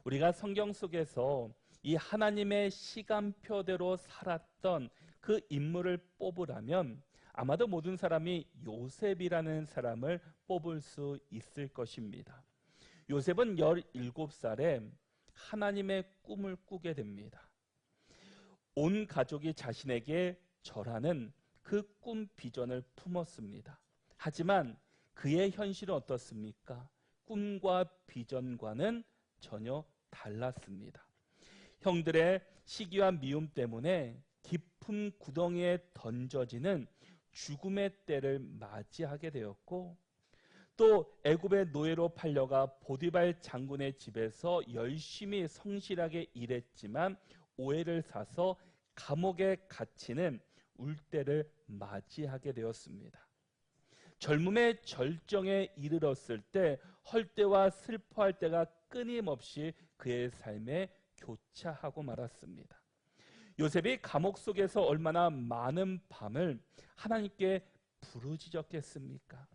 우리가 성경 속에서 이 하나님의 시간표대로 살았던 그 인물을 뽑으라면 아마도 모든 사람이 요셉이라는 사람을 뽑을 수 있을 것입니다. 요셉은 17살에 하나님의 꿈을 꾸게 됩니다. 온 가족이 자신에게 절하는 그 꿈 비전을 품었습니다. 하지만 그의 현실은 어떻습니까? 꿈과 비전과는 전혀 달랐습니다. 형들의 시기와 미움 때문에 깊은 구덩이에 던져지는 죽음의 때를 맞이하게 되었고, 또 애굽의 노예로 팔려가 보디발 장군의 집에서 열심히 성실하게 일했지만 오해를 사서 감옥에 갇히는 울때를 맞이하게 되었습니다. 젊음의 절정에 이르렀을 때 헐때와 슬퍼할 때가 끊임없이 그의 삶에 교차하고 말았습니다. 요셉이 감옥 속에서 얼마나 많은 밤을 하나님께 부르짖었겠습니까?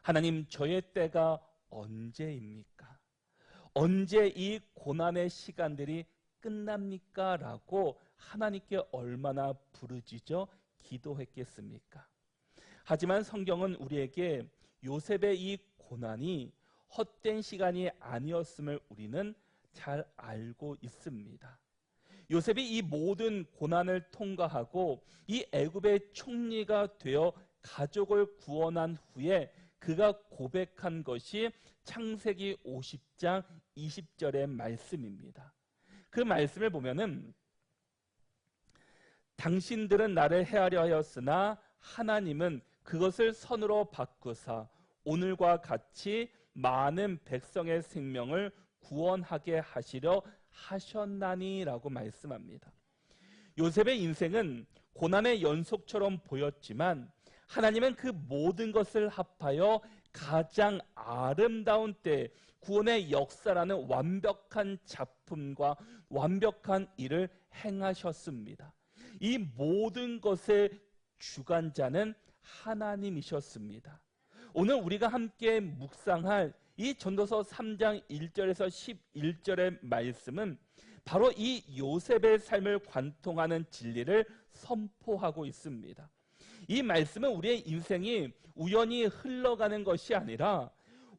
하나님, 저의 때가 언제입니까? 언제 이 고난의 시간들이 끝납니까? 라고 하나님께 얼마나 부르짖어 기도했겠습니까? 하지만 성경은 우리에게 요셉의 이 고난이 헛된 시간이 아니었음을 우리는 잘 알고 있습니다. 요셉이 이 모든 고난을 통과하고 이 애굽의 총리가 되어 가족을 구원한 후에 그가 고백한 것이 창세기 50장 20절의 말씀입니다. 그 말씀을 보면은 당신들은 나를 해하려 하였으나 하나님은 그것을 선으로 바꾸사 오늘과 같이 많은 백성의 생명을 구원하게 하시려 하셨나니라고 말씀합니다. 요셉의 인생은 고난의 연속처럼 보였지만 하나님은 그 모든 것을 합하여 가장 아름다운 때 구원의 역사라는 완벽한 작품과 완벽한 일을 행하셨습니다. 이 모든 것의 주관자는 하나님이셨습니다. 오늘 우리가 함께 묵상할 이 전도서 3장 1절에서 11절의 말씀은 바로 이 요셉의 삶을 관통하는 진리를 선포하고 있습니다. 이 말씀은 우리의 인생이 우연히 흘러가는 것이 아니라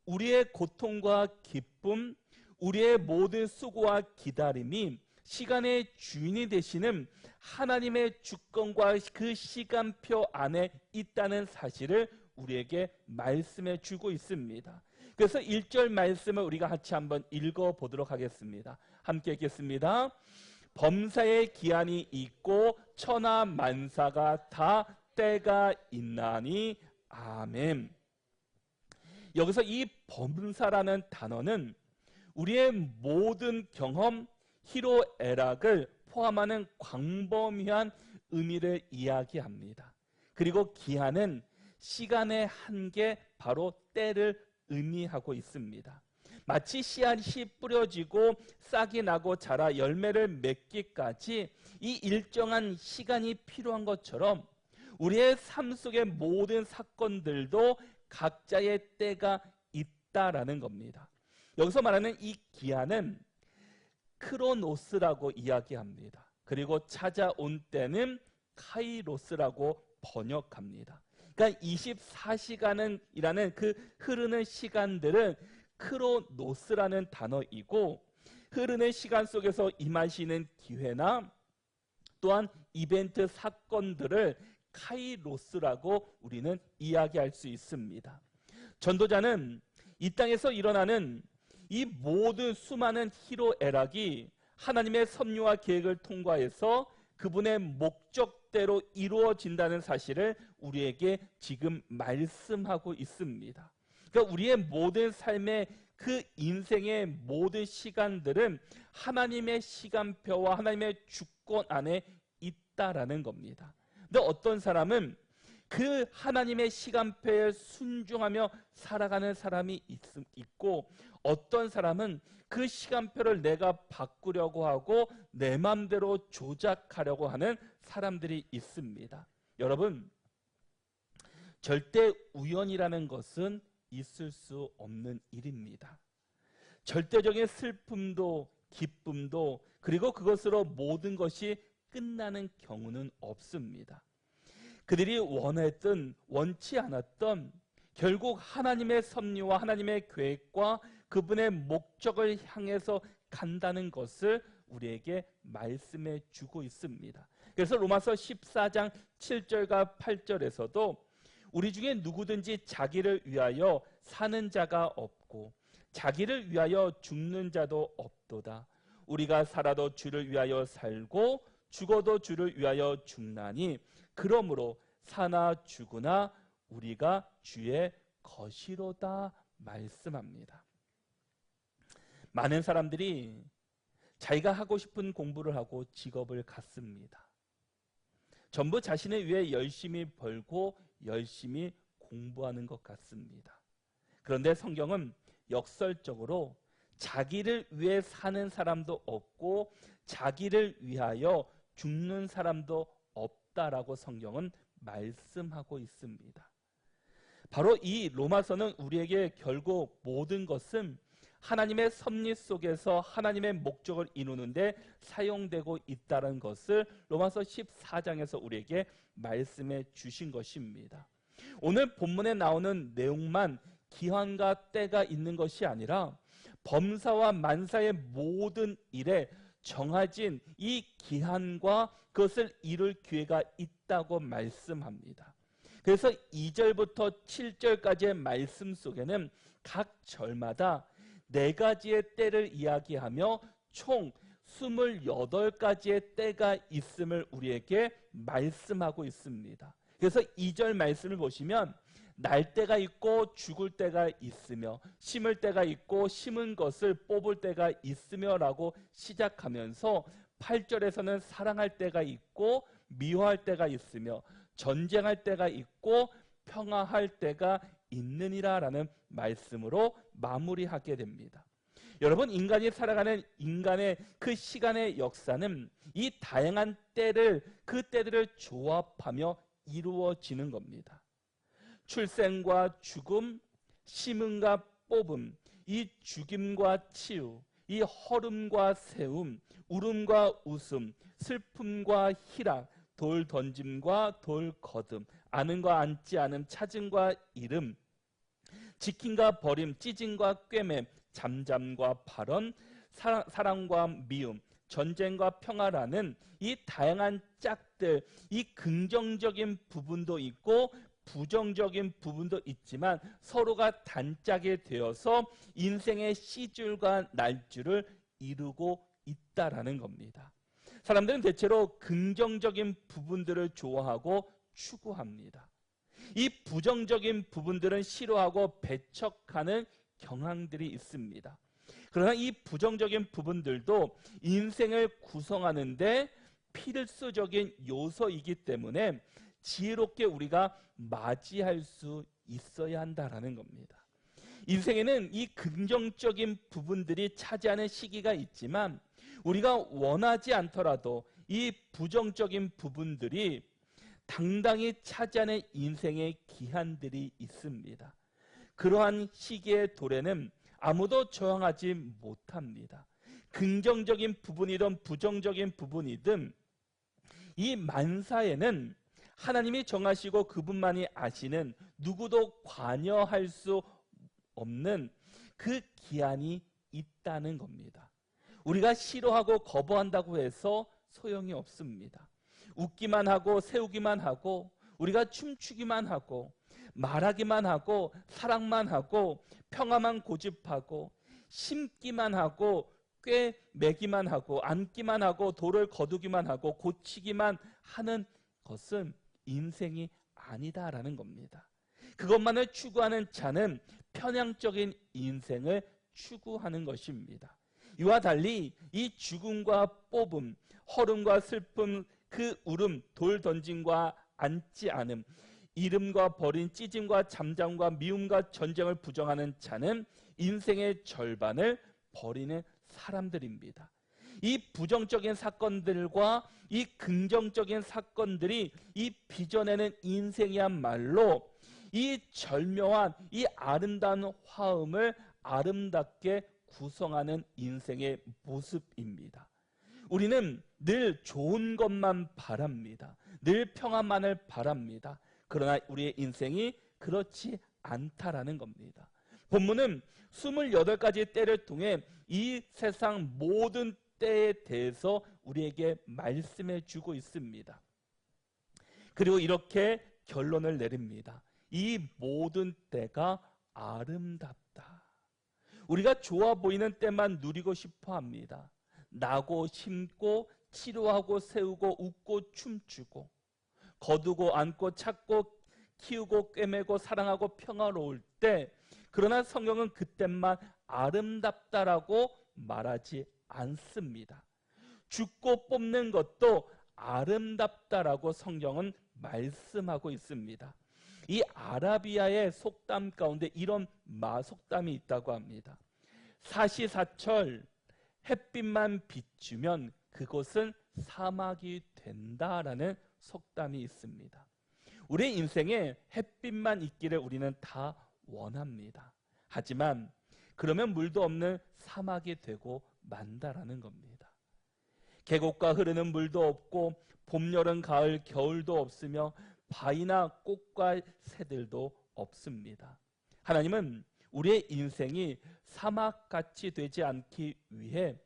우리의 고통과 기쁨, 우리의 모든 수고와 기다림이 시간의 주인이 되시는 하나님의 주권과 그 시간표 안에 있다는 사실을 우리에게 말씀해 주고 있습니다. 그래서 1절 말씀을 우리가 같이 한번 읽어보도록 하겠습니다. 함께 읽겠습니다. 범사의 기한이 있고 천하 만사가 다 때가 있나니 아멘. 여기서 이 범사라는 단어는 우리의 모든 경험, 희로애락을 포함하는 광범위한 의미를 이야기합니다. 그리고 기한은 시간의 한계, 바로 때를 의미하고 있습니다. 마치 씨앗이 뿌려지고 싹이 나고 자라 열매를 맺기까지 이 일정한 시간이 필요한 것처럼 우리의 삶 속의 모든 사건들도 각자의 때가 있다라는 겁니다. 여기서 말하는 이 기한은 크로노스라고 이야기합니다. 그리고 찾아온 때는 카이로스라고 번역합니다. 그러니까 24시간이라는 그 흐르는 시간들은 크로노스라는 단어이고, 흐르는 시간 속에서 임하시는 기회나 또한 이벤트 사건들을 카이로스라고 우리는 이야기할 수 있습니다. 전도자는 이 땅에서 일어나는 이 모든 수많은 희로애락이 하나님의 섭리와 계획을 통과해서 그분의 목적대로 이루어진다는 사실을 우리에게 지금 말씀하고 있습니다. 그러니까 우리의 모든 삶의 그 인생의 모든 시간들은 하나님의 시간표와 하나님의 주권 안에 있다라는 겁니다. 근데 어떤 사람은 그 하나님의 시간표에 순종하며 살아가는 사람이 있고, 어떤 사람은 그 시간표를 내가 바꾸려고 하고 내 마음대로 조작하려고 하는 사람들이 있습니다. 여러분, 절대 우연이라는 것은 있을 수 없는 일입니다. 절대적인 슬픔도 기쁨도 그리고 그것으로 모든 것이 끝나는 경우는 없습니다. 그들이 원했던 원치 않았던 결국 하나님의 섭리와 하나님의 계획과 그분의 목적을 향해서 간다는 것을 우리에게 말씀해 주고 있습니다. 그래서 로마서 14장 7절과 8절에서도 우리 중에 누구든지 자기를 위하여 사는 자가 없고 자기를 위하여 죽는 자도 없도다. 우리가 살아도 주를 위하여 살고 죽어도 주를 위하여 죽나니 그러므로 사나 죽으나 우리가 주의 것이로다 말씀합니다. 많은 사람들이 자기가 하고 싶은 공부를 하고 직업을 갖습니다. 전부 자신을 위해 열심히 벌고 열심히 공부하는 것 같습니다. 그런데 성경은 역설적으로 자기를 위해 사는 사람도 없고 자기를 위하여 죽는 사람도 없다라고 성경은 말씀하고 있습니다. 바로 이 로마서는 우리에게 결국 모든 것은 하나님의 섭리 속에서 하나님의 목적을 이루는데 사용되고 있다는 것을 로마서 14장에서 우리에게 말씀해 주신 것입니다. 오늘 본문에 나오는 내용만 기한과 때가 있는 것이 아니라 범사와 만사의 모든 일에 정해진 이 기한과 그것을 이룰 기회가 있다고 말씀합니다. 그래서 2절부터 7절까지의 말씀 속에는 각 절마다 4가지의 때를 이야기하며 총 28가지의 때가 있음을 우리에게 말씀하고 있습니다. 그래서 2절 말씀을 보시면 날 때가 있고 죽을 때가 있으며 심을 때가 있고 심은 것을 뽑을 때가 있으며 라고 시작하면서 8절에서는 사랑할 때가 있고 미워할 때가 있으며 전쟁할 때가 있고 평화할 때가 있느니라 라는 말씀으로 마무리하게 됩니다. 여러분, 인간이 살아가는 인간의 그 시간의 역사는 이 다양한 때를 그 때들을 조합하며 이루어지는 겁니다. 출생과 죽음, 심음과 뽑음, 이 죽임과 치유, 이 허름과 세움, 울음과 웃음, 슬픔과 희락, 돌 던짐과 돌 거둠, 아는과 앉지 않음, 찾음과 이름, 지킴과 버림, 찢음과 꿰맴, 잠잠과 발언, 사랑과 미움, 전쟁과 평화라는 이 다양한 짝들, 이 긍정적인 부분도 있고 부정적인 부분도 있지만 서로가 단짝이 되어서 인생의 시줄과 날줄을 이루고 있다라는 겁니다. 사람들은 대체로 긍정적인 부분들을 좋아하고 추구합니다. 이 부정적인 부분들은 싫어하고 배척하는 경향들이 있습니다. 그러나 이 부정적인 부분들도 인생을 구성하는데 필수적인 요소이기 때문에 지혜롭게 우리가 맞이할 수 있어야 한다라는 겁니다. 인생에는 이 긍정적인 부분들이 차지하는 시기가 있지만 우리가 원하지 않더라도 이 부정적인 부분들이 당당히 차지하는 인생의 기한들이 있습니다. 그러한 시기의 도래는 아무도 저항하지 못합니다. 긍정적인 부분이든 부정적인 부분이든 이 만사에는 하나님이 정하시고 그분만이 아시는 누구도 관여할 수 없는 그 기한이 있다는 겁니다. 우리가 싫어하고 거부한다고 해서 소용이 없습니다. 웃기만 하고 세우기만 하고 우리가 춤추기만 하고 말하기만 하고 사랑만 하고 평화만 고집하고 심기만 하고 꿰매기만 하고 앉기만 하고 돌을 거두기만 하고 고치기만 하는 것은 인생이 아니다라는 겁니다. 그것만을 추구하는 자는 편향적인 인생을 추구하는 것입니다. 이와 달리 이 죽음과 뽑음, 허름과 슬픔, 그 울음, 돌 던짐과 앉지 않음, 이름과 버린 찢음과 잠잠과 미움과 전쟁을 부정하는 자는 인생의 절반을 버리는 사람들입니다. 이 부정적인 사건들과 이 긍정적인 사건들이 이 빚어내는 인생이야말로 이 절묘한 이 아름다운 화음을 아름답게 구성하는 인생의 모습입니다. 우리는 늘 좋은 것만 바랍니다. 늘 평안만을 바랍니다. 그러나 우리의 인생이 그렇지 않다라는 겁니다. 본문은 28가지 때를 통해 이 세상 모든 때에 대해서 우리에게 말씀해 주고 있습니다. 그리고 이렇게 결론을 내립니다. 이 모든 때가 아름답다. 우리가 좋아 보이는 때만 누리고 싶어 합니다. 나고 심고 치료하고 세우고 웃고 춤추고 거두고 안고 찾고 키우고 꿰매고 사랑하고 평화로울 때, 그러나 성경은 그때만 아름답다라고 말하지 않습니다. 죽고 뽑는 것도 아름답다라고 성경은 말씀하고 있습니다. 이 아라비아의 속담 가운데 이런 속담이 있다고 합니다. 사시사철 햇빛만 비추면 그곳은 사막이 된다라는 속담이 있습니다. 우리 인생에 햇빛만 있기를 우리는 다 원합니다. 하지만 그러면 물도 없는 사막이 되고 만다라는 겁니다. 계곡과 흐르는 물도 없고 봄, 여름, 가을, 겨울도 없으며 바위나 꽃과 새들도 없습니다. 하나님은 우리의 인생이 사막같이 되지 않기 위해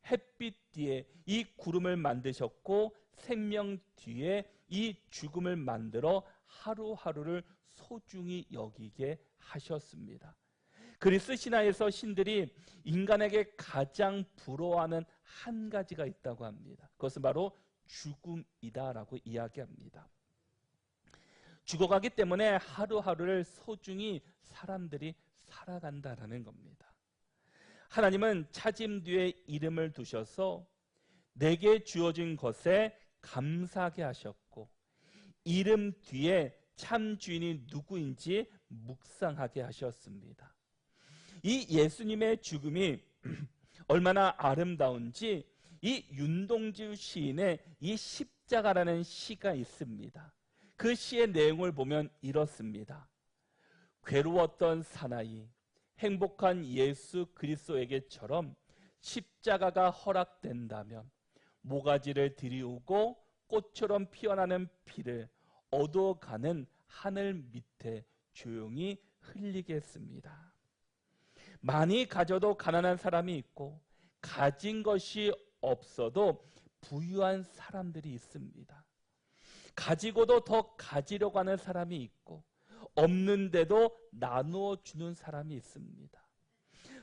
햇빛 뒤에 이 구름을 만드셨고 생명 뒤에 이 죽음을 만들어 하루하루를 소중히 여기게 하셨습니다. 그리스 신화에서 신들이 인간에게 가장 부러워하는 한 가지가 있다고 합니다. 그것은 바로 죽음이다라고 이야기합니다. 죽어가기 때문에 하루하루를 소중히 사람들이 살아간다라는 겁니다. 하나님은 차짐 뒤에 이름을 두셔서 내게 주어진 것에 감사하게 하셨고 이름 뒤에 참 주인이 누구인지 묵상하게 하셨습니다. 이 예수님의 죽음이 얼마나 아름다운지 이 윤동주 시인의 이 십자가라는 시가 있습니다. 그 시의 내용을 보면 이렇습니다. 괴로웠던 사나이 행복한 예수 그리스도에게처럼 십자가가 허락된다면 모가지를 들이우고 꽃처럼 피어나는 피를 어두워가는 하늘 밑에 조용히 흘리겠습니다. 많이 가져도 가난한 사람이 있고 가진 것이 없어도 부유한 사람들이 있습니다. 가지고도 더 가지려고 하는 사람이 있고 없는데도 나누어 주는 사람이 있습니다.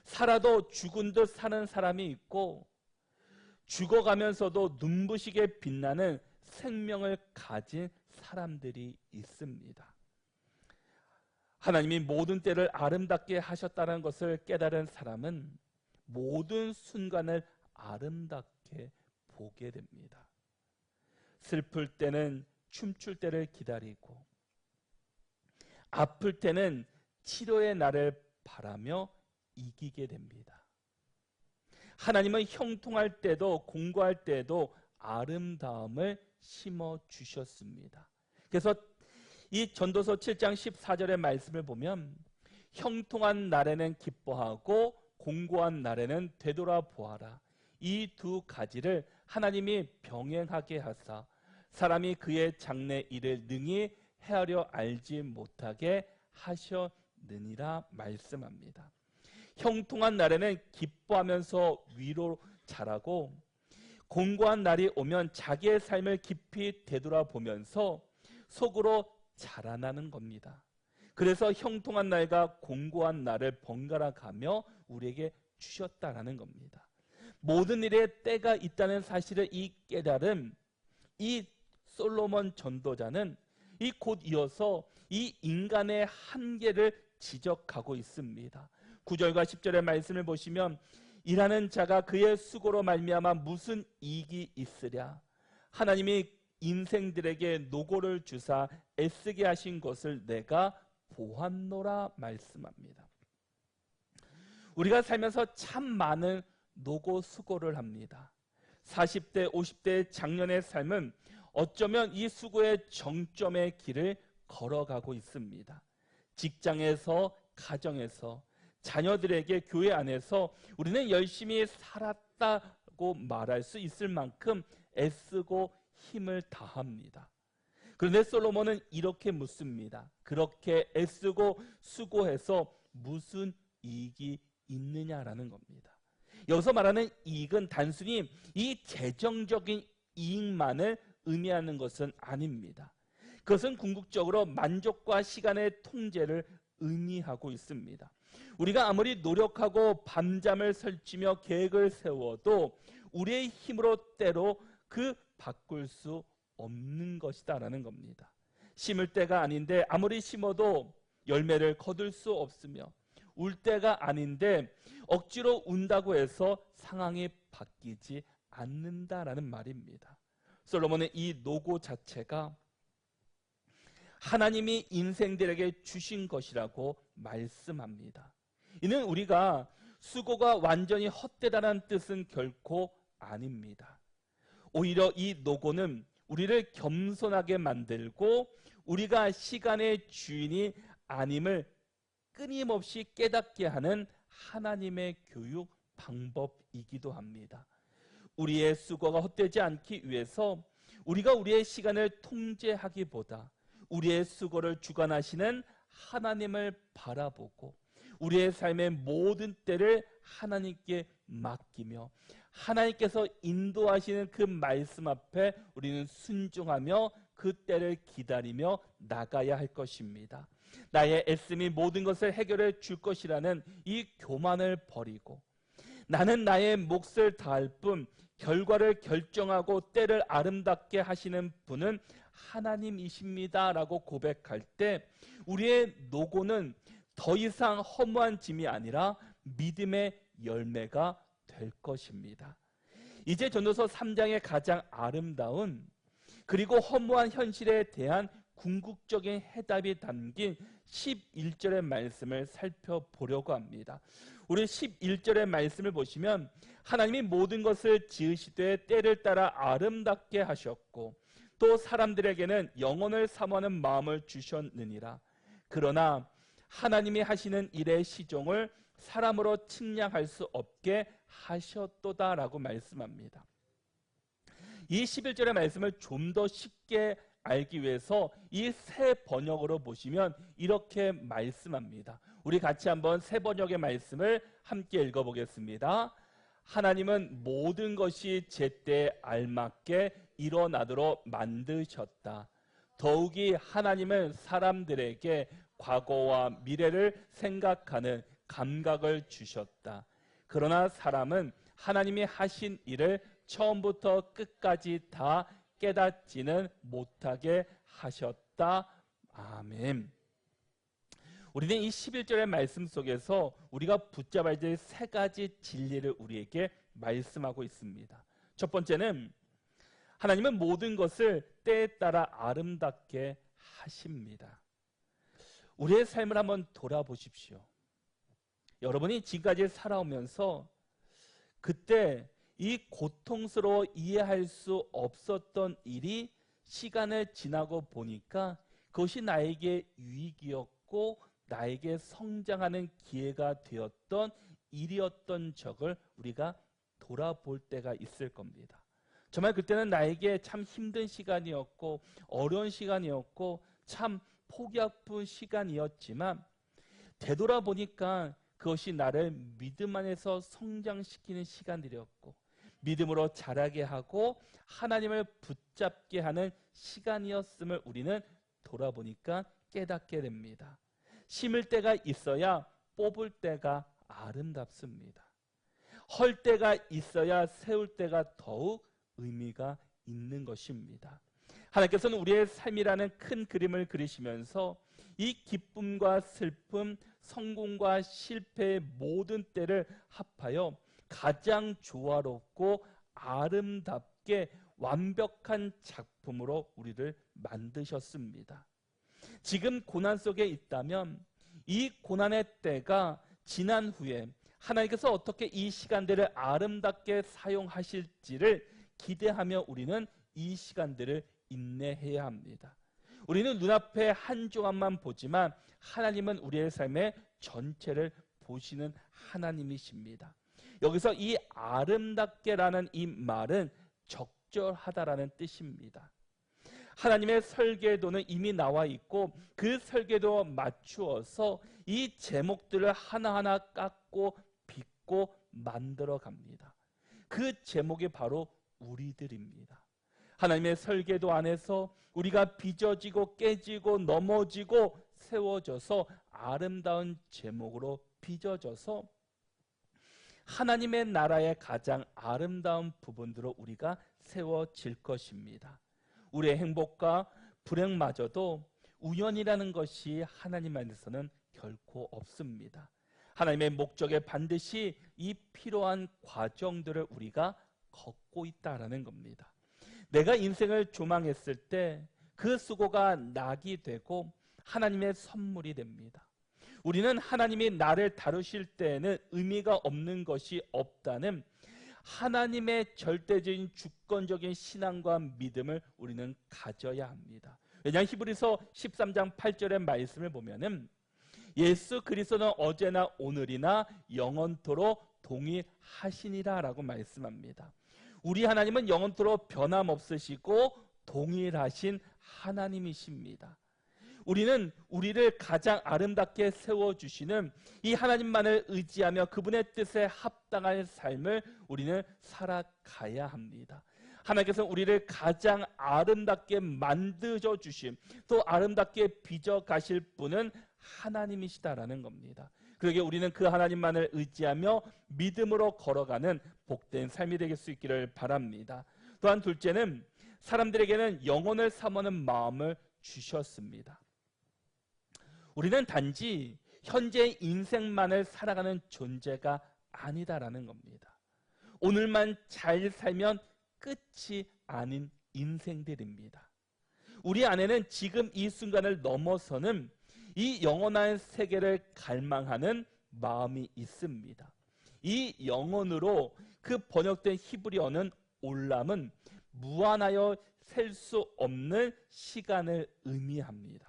살아도 죽은 듯 사는 사람이 있고 죽어가면서도 눈부시게 빛나는 생명을 가진 사람들이 있습니다. 하나님이 모든 때를 아름답게 하셨다는 것을 깨달은 사람은 모든 순간을 아름답게 보게 됩니다. 슬플 때는 춤출 때를 기다리고 아플 때는 치료의 날을 바라며 이기게 됩니다. 하나님은 형통할 때도 공고할 때도 아름다움을 심어 주셨습니다. 그래서 이 전도서 7장 14절의 말씀을 보면 형통한 날에는 기뻐하고 공고한 날에는 되돌아보아라. 이 두 가지를 하나님이 병행하게 하사 사람이 그의 장래 일을 능히 헤아려 알지 못하게 하셨느니라 말씀합니다. 형통한 날에는 기뻐하면서 위로 자라고 공고한 날이 오면 자기의 삶을 깊이 되돌아보면서 속으로 자라나는 겁니다. 그래서 형통한 날과 공고한 날을 번갈아 가며 우리에게 주셨다라는 겁니다. 모든 일에 때가 있다는 사실을 이 깨달은 이 솔로몬 전도자는 이 곧 이어서 이 인간의 한계를 지적하고 있습니다. 9절과 10절의 말씀을 보시면 일하는 자가 그의 수고로 말미암아 무슨 이익이 있으랴. 하나님이 인생들에게 노고를 주사 애쓰게 하신 것을 내가 보았노라 말씀합니다. 우리가 살면서 참 많은 노고 수고를 합니다. 40대 50대의 장년의 삶은 어쩌면 이 수고의 정점의 길을 걸어가고 있습니다. 직장에서 가정에서 자녀들에게 교회 안에서 우리는 열심히 살았다고 말할 수 있을 만큼 애쓰고 힘을 다합니다. 그런데 솔로몬은 이렇게 묻습니다. 그렇게 애쓰고 수고해서 무슨 이익이 있느냐라는 겁니다. 여기서 말하는 이익은 단순히 이 재정적인 이익만을 의미하는 것은 아닙니다. 그것은 궁극적으로 만족과 시간의 통제를 의미하고 있습니다. 우리가 아무리 노력하고 밤잠을 설치며 계획을 세워도 우리의 힘으로 때로 그 바꿀 수 없는 것이다 라는 겁니다. 심을 때가 아닌데 아무리 심어도 열매를 거둘 수 없으며, 울 때가 아닌데 억지로 운다고 해서 상황이 바뀌지 않는다라는 말입니다. 솔로몬의 이 노고 자체가 하나님이 인생들에게 주신 것이라고 말씀합니다. 이는 우리가 수고가 완전히 헛되다는 뜻은 결코 아닙니다. 오히려 이 노고는 우리를 겸손하게 만들고 우리가 시간의 주인이 아님을 끊임없이 깨닫게 하는 하나님의 교육 방법이기도 합니다. 우리의 수고가 헛되지 않기 위해서 우리가 우리의 시간을 통제하기보다 우리의 수고를 주관하시는 하나님을 바라보고 우리의 삶의 모든 때를 하나님께 맡기며 하나님께서 인도하시는 그 말씀 앞에 우리는 순종하며 그 때를 기다리며 나가야 할 것입니다. 나의 애씀이 모든 것을 해결해 줄 것이라는 이 교만을 버리고 나는 나의 몫을 다할 뿐 결과를 결정하고 때를 아름답게 하시는 분은 하나님이십니다 라고 고백할 때 우리의 노고는 더 이상 허무한 짐이 아니라 믿음의 열매가 될 것입니다. 이제 전도서 3장의 가장 아름다운 그리고 허무한 현실에 대한 궁극적인 해답이 담긴 11절의 말씀을 살펴보려고 합니다. 우리 11절의 말씀을 보시면 하나님이 모든 것을 지으시되 때를 따라 아름답게 하셨고 또 사람들에게는 영혼을 사모하는 마음을 주셨느니라. 그러나 하나님이 하시는 일의 시종을 사람으로 측량할 수 없게 하셨도다라고 말씀합니다. 이 11절의 말씀을 좀 더 쉽게 알기 위해서 이 새 번역으로 보시면 이렇게 말씀합니다. 우리 같이 한번 새 번역의 말씀을 함께 읽어보겠습니다. 하나님은 모든 것이 제때에 알맞게 일어나도록 만드셨다. 더욱이 하나님은 사람들에게 과거와 미래를 생각하는 감각을 주셨다. 그러나 사람은 하나님이 하신 일을 처음부터 끝까지 다 깨닫지는 못하게 하셨다. 아멘. 우리는 이 11절의 말씀 속에서 우리가 붙잡아야 될 세 가지 진리를 우리에게 말씀하고 있습니다. 첫 번째는 하나님은 모든 것을 때에 따라 아름답게 하십니다. 우리의 삶을 한번 돌아보십시오. 여러분이 지금까지 살아오면서 그때 이 고통스러워 이해할 수 없었던 일이 시간을 지나고 보니까 그것이 나에게 유익이었고 나에게 성장하는 기회가 되었던 일이었던 적을 우리가 돌아볼 때가 있을 겁니다. 정말 그때는 나에게 참 힘든 시간이었고 어려운 시간이었고 참 포기 아픈 시간이었지만 되돌아보니까 그것이 나를 믿음 안에서 성장시키는 시간들이었고 믿음으로 자라게 하고 하나님을 붙잡게 하는 시간이었음을 우리는 돌아보니까 깨닫게 됩니다. 심을 때가 있어야 뽑을 때가 아름답습니다. 헐 때가 있어야 세울 때가 더욱 의미가 있는 것입니다. 하나님께서는 우리의 삶이라는 큰 그림을 그리시면서 이 기쁨과 슬픔, 성공과 실패의 모든 때를 합하여 가장 조화롭고 아름답게 완벽한 작품으로 우리를 만드셨습니다. 지금 고난 속에 있다면 이 고난의 때가 지난 후에 하나님께서 어떻게 이 시간들을 아름답게 사용하실지를 기대하며 우리는 이 시간들을 인내해야 합니다. 우리는 눈앞에 한 조각만 보지만 하나님은 우리의 삶의 전체를 보시는 하나님이십니다. 여기서 이 아름답게라는 이 말은 적절하다라는 뜻입니다. 하나님의 설계도는 이미 나와 있고 그 설계도에 맞추어서 이 제목들을 하나하나 깎고 빚고 만들어 갑니다. 그 제목이 바로 우리들입니다. 하나님의 설계도 안에서 우리가 빚어지고 깨지고 넘어지고 세워져서 아름다운 제목으로 빚어져서 하나님의 나라의 가장 아름다운 부분들로 우리가 세워질 것입니다. 우리의 행복과 불행마저도 우연이라는 것이 하나님 안에서는 결코 없습니다. 하나님의 목적에 반드시 이 필요한 과정들을 우리가 걷고 있다라는 겁니다. 내가 인생을 조망했을 때 그 수고가 낙이 되고 하나님의 선물이 됩니다. 우리는 하나님이 나를 다루실 때에는 의미가 없는 것이 없다는 하나님의 절대적인 주권적인 신앙과 믿음을 우리는 가져야 합니다. 왜냐하면 히브리서 13장 8절의 말씀을 보면은 예수 그리스도는 어제나 오늘이나 영원토록 동일하시니라 라고 말씀합니다. 우리 하나님은 영원토록 변함없으시고 동일하신 하나님이십니다. 우리는 우리를 가장 아름답게 세워주시는 이 하나님만을 의지하며 그분의 뜻에 합당한 삶을 우리는 살아가야 합니다. 하나님께서 우리를 가장 아름답게 만들어 주심, 또 아름답게 빚어 가실 분은 하나님이시다라는 겁니다. 그러기에 우리는 그 하나님만을 의지하며 믿음으로 걸어가는 복된 삶이 될 수 있기를 바랍니다. 또한 둘째는 사람들에게는 영혼을 사모하는 마음을 주셨습니다. 우리는 단지 현재 인생만을 살아가는 존재가 아니다라는 겁니다. 오늘만 잘 살면 끝이 아닌 인생들입니다. 우리 안에는 지금 이 순간을 넘어서는 이 영원한 세계를 갈망하는 마음이 있습니다. 이 영혼으로 그 번역된 히브리어는 올람은 무한하여 셀 수 없는 시간을 의미합니다.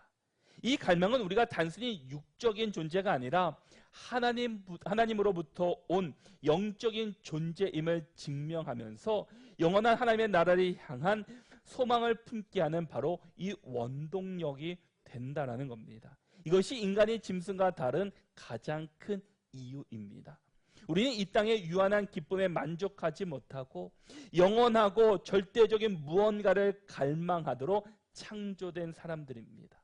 이 갈망은 우리가 단순히 육적인 존재가 아니라 하나님으로부터 온 영적인 존재임을 증명하면서 영원한 하나님의 나라를 향한 소망을 품게 하는 바로 이 원동력이 된다라는 겁니다. 이것이 인간의 짐승과 다른 가장 큰 이유입니다. 우리는 이 땅의 유한한 기쁨에 만족하지 못하고 영원하고 절대적인 무언가를 갈망하도록 창조된 사람들입니다.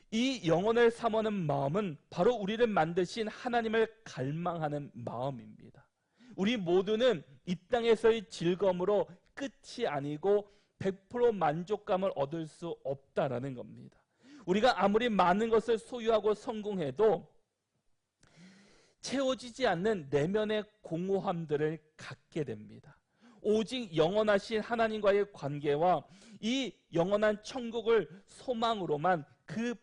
이 영혼을 사모하는 마음은 바로 우리를 만드신 하나님을 갈망하는 마음입니다. 우리 모두는 이 땅에서의 즐거움으로 끝이 아니고 100% 만족감을 얻을 수 없다라는 겁니다. 우리가 아무리 많은 것을 소유하고 성공해도 채워지지 않는 내면의 공허함들을 갖게 됩니다. 오직 영원하신 하나님과의 관계와 이 영원한 천국을 소망으로만 그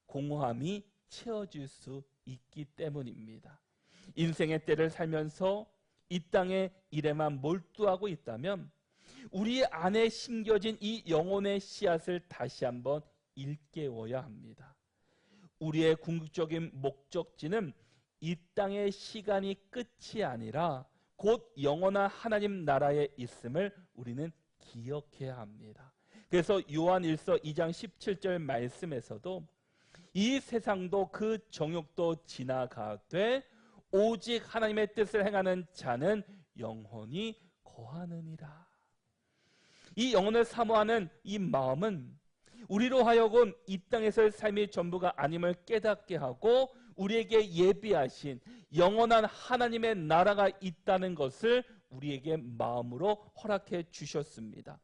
공허함이 채워질 수 있기 때문입니다. 인생의 때를 살면서 이 땅의 일에만 몰두하고 있다면 우리 안에 심겨진 이 영혼의 씨앗을 다시 한번 일깨워야 합니다. 우리의 궁극적인 목적지는 이 땅의 시간이 끝이 아니라 곧 영원한 하나님 나라에 있음을 우리는 기억해야 합니다. 그래서 요한일서 2장 17절 말씀에서도 이 세상도 그 정욕도 지나가되 오직 하나님의 뜻을 행하는 자는 영원히 거하느니라. 이 영혼을 사모하는 이 마음은 우리로 하여금 이 땅에서의 삶이 전부가 아님을 깨닫게 하고 우리에게 예비하신 영원한 하나님의 나라가 있다는 것을 우리에게 마음으로 허락해 주셨습니다.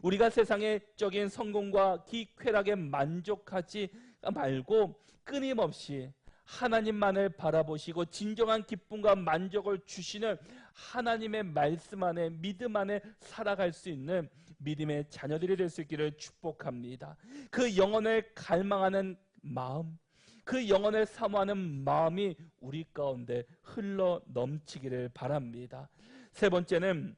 우리가 세상의 적인 성공과 쾌락에 만족하지 말고 끊임없이 하나님만을 바라보시고 진정한 기쁨과 만족을 주시는 하나님의 말씀 안에 믿음 안에 살아갈 수 있는 믿음의 자녀들이 될 수 있기를 축복합니다. 그 영혼을 갈망하는 마음, 그 영혼을 사모하는 마음이 우리 가운데 흘러 넘치기를 바랍니다. 세 번째는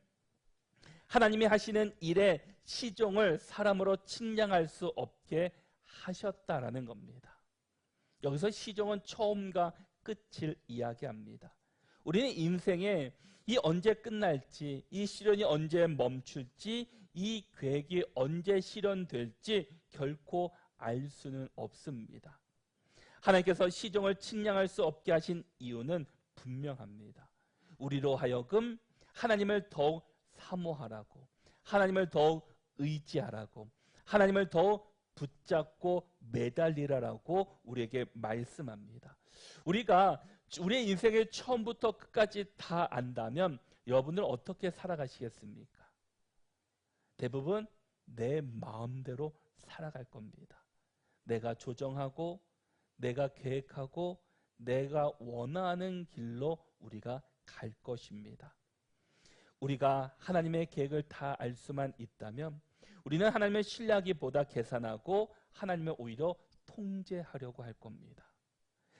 하나님이 하시는 일의 시종을 사람으로 측량할 수 없게 하셨다라는 겁니다. 여기서 시종은 처음과 끝을 이야기합니다. 우리는 인생에 이 언제 끝날지, 이 시련이 언제 멈출지, 이 계획이 언제 실현될지 결코 알 수는 없습니다. 하나님께서 시종을 측량할 수 없게 하신 이유는 분명합니다. 우리로 하여금 하나님을 더욱 사모하라고, 하나님을 더욱 의지하라고, 하나님을 더욱 붙잡고 매달리라라고 우리에게 말씀합니다. 우리가 우리의 인생의 처음부터 끝까지 다 안다면 여러분들 어떻게 살아가시겠습니까? 대부분 내 마음대로 살아갈 겁니다. 내가 조정하고, 내가 계획하고, 내가 원하는 길로 우리가 갈 것입니다. 우리가 하나님의 계획을 다 알 수만 있다면 우리는 하나님의 신뢰하기보다 계산하고 하나님을 오히려 통제하려고 할 겁니다.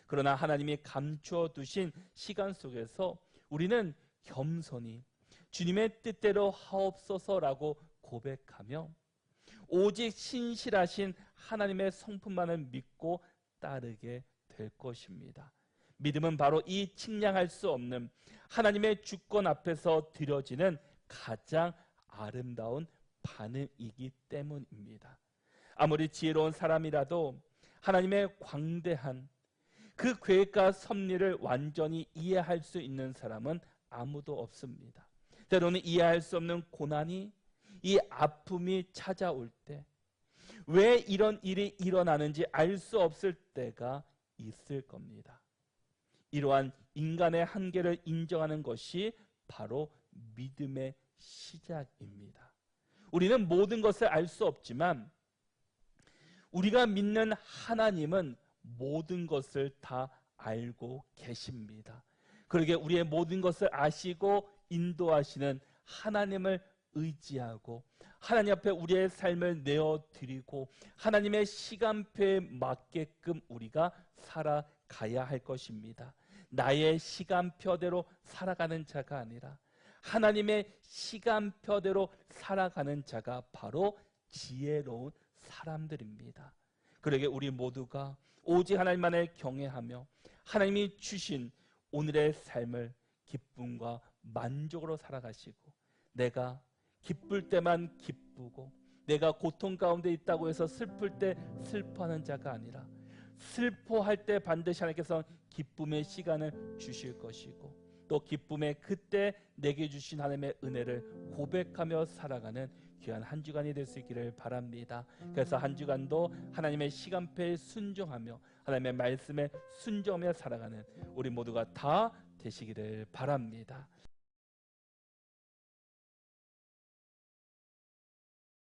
그러나 하나님이 감추어 두신 시간 속에서 우리는 겸손히 주님의 뜻대로 하옵소서라고 고백하며 오직 신실하신 하나님의 성품만을 믿고 따르게 될 것입니다. 믿음은 바로 이 측량할 수 없는 하나님의 주권 앞에서 드려지는 가장 아름다운 반응이기 때문입니다. 아무리 지혜로운 사람이라도 하나님의 광대한 그 계획과 섭리를 완전히 이해할 수 있는 사람은 아무도 없습니다. 때로는 이해할 수 없는 고난이, 이 아픔이 찾아올 때, 왜 이런 일이 일어나는지 알 수 없을 때가 있을 겁니다. 이러한 인간의 한계를 인정하는 것이 바로 믿음의 시작입니다. 우리는 모든 것을 알 수 없지만 우리가 믿는 하나님은 모든 것을 다 알고 계십니다. 그러기에 우리의 모든 것을 아시고 인도하시는 하나님을 의지하고 하나님 앞에 우리의 삶을 내어드리고 하나님의 시간표에 맞게끔 우리가 살아가야 할 것입니다. 나의 시간표대로 살아가는 자가 아니라 하나님의 시간표대로 살아가는 자가 바로 지혜로운 사람들입니다. 그러기에 우리 모두가 오직 하나님만을 경외하며 하나님이 주신 오늘의 삶을 기쁨과 만족으로 살아가시고, 내가 기쁠 때만 기쁘고 내가 고통 가운데 있다고 해서 슬플 때 슬퍼하는 자가 아니라 슬퍼할 때 반드시 하나님께서 기쁨의 시간을 주실 것이고 또 기쁨의 그때 내게 주신 하나님의 은혜를 고백하며 살아가는 귀한 한 주간이 될 수 있기를 바랍니다. 그래서 한 주간도 하나님의 시간표에 순종하며 하나님의 말씀에 순종하며 살아가는 우리 모두가 다 되시기를 바랍니다.